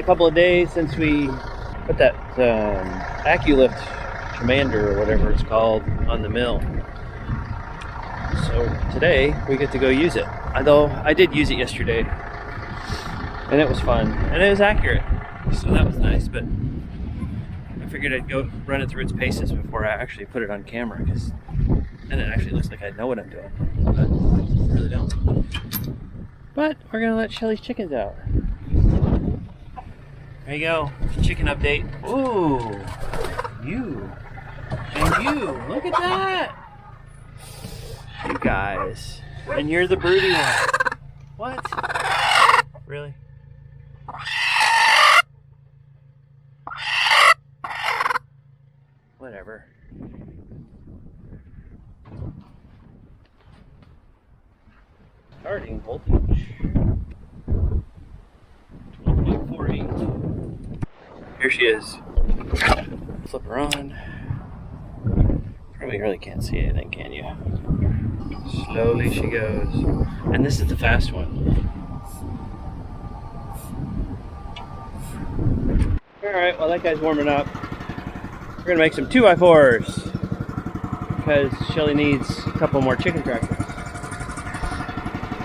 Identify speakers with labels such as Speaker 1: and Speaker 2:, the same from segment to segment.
Speaker 1: a couple of days since we put that AccuLift Commander or whatever it's called on the mill. So today we get to go use it. Although I did use it yesterday and it was fun and it was accurate. So that was nice, but I figured I'd go run it through its paces before I actually put it on camera, because then it actually looks like I know what I'm doing, but I really don't. But we're gonna let Shelly's chickens out. There you go, chicken update. Ooh, you and you, look at that. You guys, and you're the broody one. What? Really? Whatever. Starting voltage 12.48. Here she is. Flip her on. Probably really can't see anything, can you? Slowly she goes. And this is the fast one. Alright, well that guy's warming up. We're gonna make some 2x4s because Shelly needs a couple more chicken tractors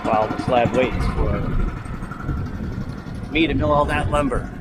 Speaker 1: while the slab waits for me to mill all that lumber.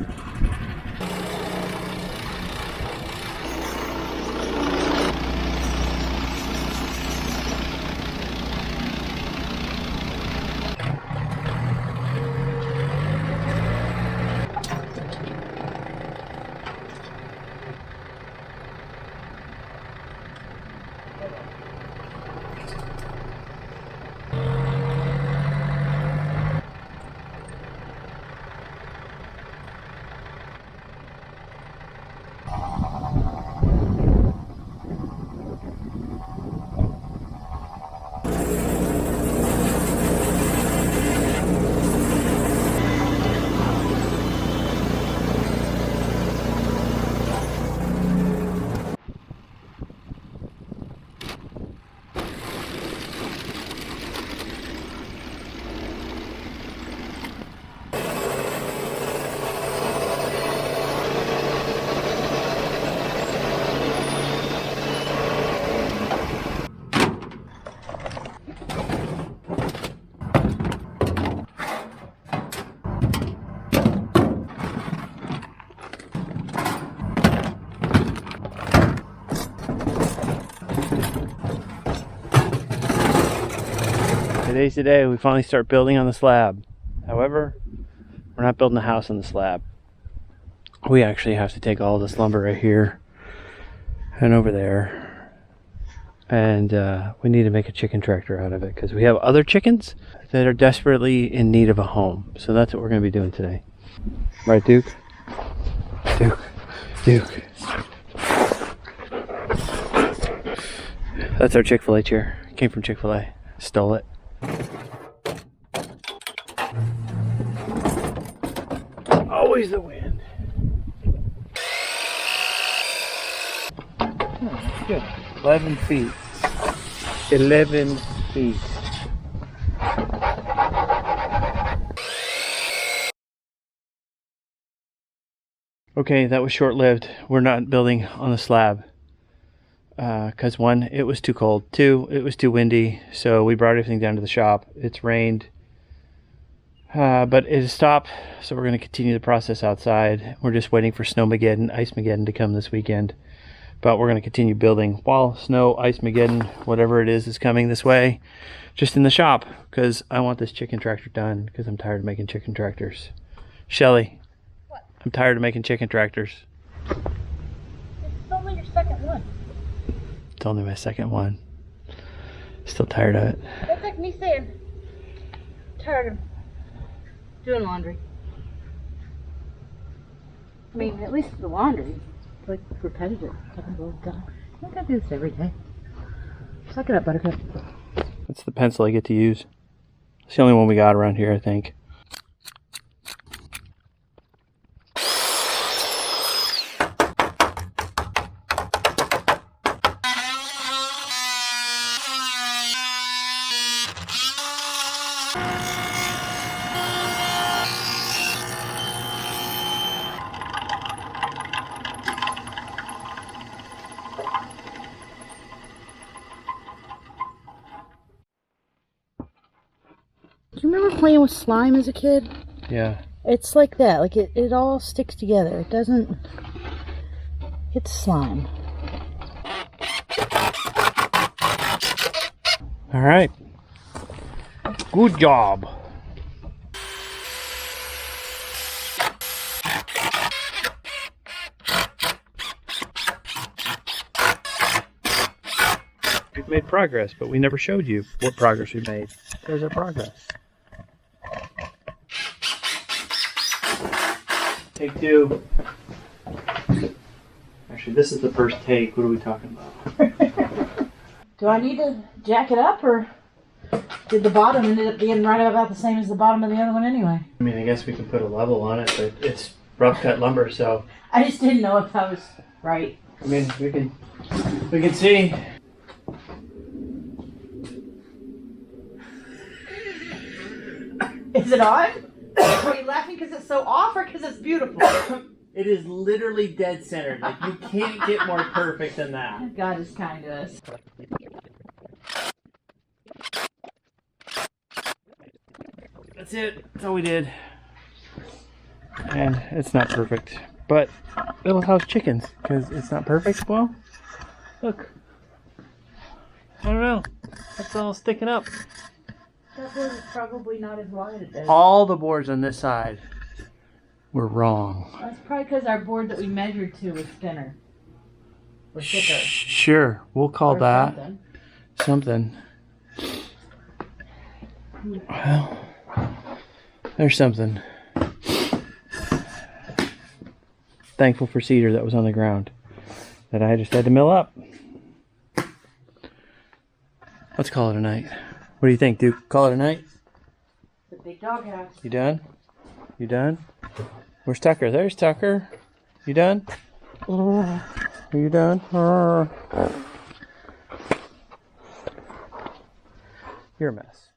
Speaker 1: Today's the day we finally start building on the slab. However, we're not building a house on the slab. We actually have to take all this lumber right here and over there, and we need to make a chicken tractor out of it because we have other chickens that are desperately in need of a home. So that's what we're going to be doing today. Right, Duke? Duke. That's our Chick-fil-A chair. Came from Chick-fil-A. Stole it. Always the wind. Oh, good. 11 feet. 11 feet. Okay, that was short-lived. We're not building on the slab. Because one, it was too cold. Two, it was too windy. So we brought everything down to the shop. It's rained. But it has stopped, so we're going to continue the process outside. We're just waiting for Snowmageddon, Ice-mageddon to come this weekend. But we're going to continue building while Snow, Ice-mageddon, whatever it is coming this way, just in the shop. Because I want this chicken tractor done, because I'm tired of making chicken tractors. Shelly,
Speaker 2: what?
Speaker 1: I'm tired of making chicken tractors.
Speaker 2: It's only your second one.
Speaker 1: It's only my second one. Still tired of it.
Speaker 2: That's like me saying, tired of doing laundry. I mean, at least the laundry is like repetitive. You don't gotta do this every day. Suck it up, Buttercup.
Speaker 1: That's the pencil I get to use. It's the only one we got around here, I think.
Speaker 2: Do you remember playing with slime as a kid?
Speaker 1: Yeah.
Speaker 2: It's like that. Like it all sticks together. It doesn't... It's slime.
Speaker 1: All right. Good job. We've made progress, but we never showed you what progress we made. There's our progress. Take 2. Actually, this is the first take. What are we talking about?
Speaker 2: Do I need to jack it up, or did the bottom end up being right about the same as the bottom of the other one anyway?
Speaker 1: I mean, I guess we can put a level on it, but it's rough cut lumber, so.
Speaker 2: I just didn't know if that was right.
Speaker 1: I mean, we can see.
Speaker 2: Is it on? Are you laughing because it's so off, or because it's beautiful?
Speaker 1: It is literally dead centered. Like, you can't get more perfect than that.
Speaker 2: God is kind to us.
Speaker 1: That's it. That's all we did. And it's not perfect, but it'll house chickens because it's not perfect. Well, look. I don't know. That's all sticking up.
Speaker 2: That board is probably not as wide as this.
Speaker 1: All the boards on this side were wrong.
Speaker 2: That's probably because our board that we measured to was thinner. Or thicker.
Speaker 1: Sure, we'll call
Speaker 2: Or
Speaker 1: that
Speaker 2: something.
Speaker 1: Well, there's something. Thankful for cedar that was on the ground that I just had to mill up. Let's call it a night. What do you think, Duke? Call it a night?
Speaker 2: The big doghouse.
Speaker 1: You done? You done? Where's Tucker? There's Tucker. You done? Are you done? You're a mess.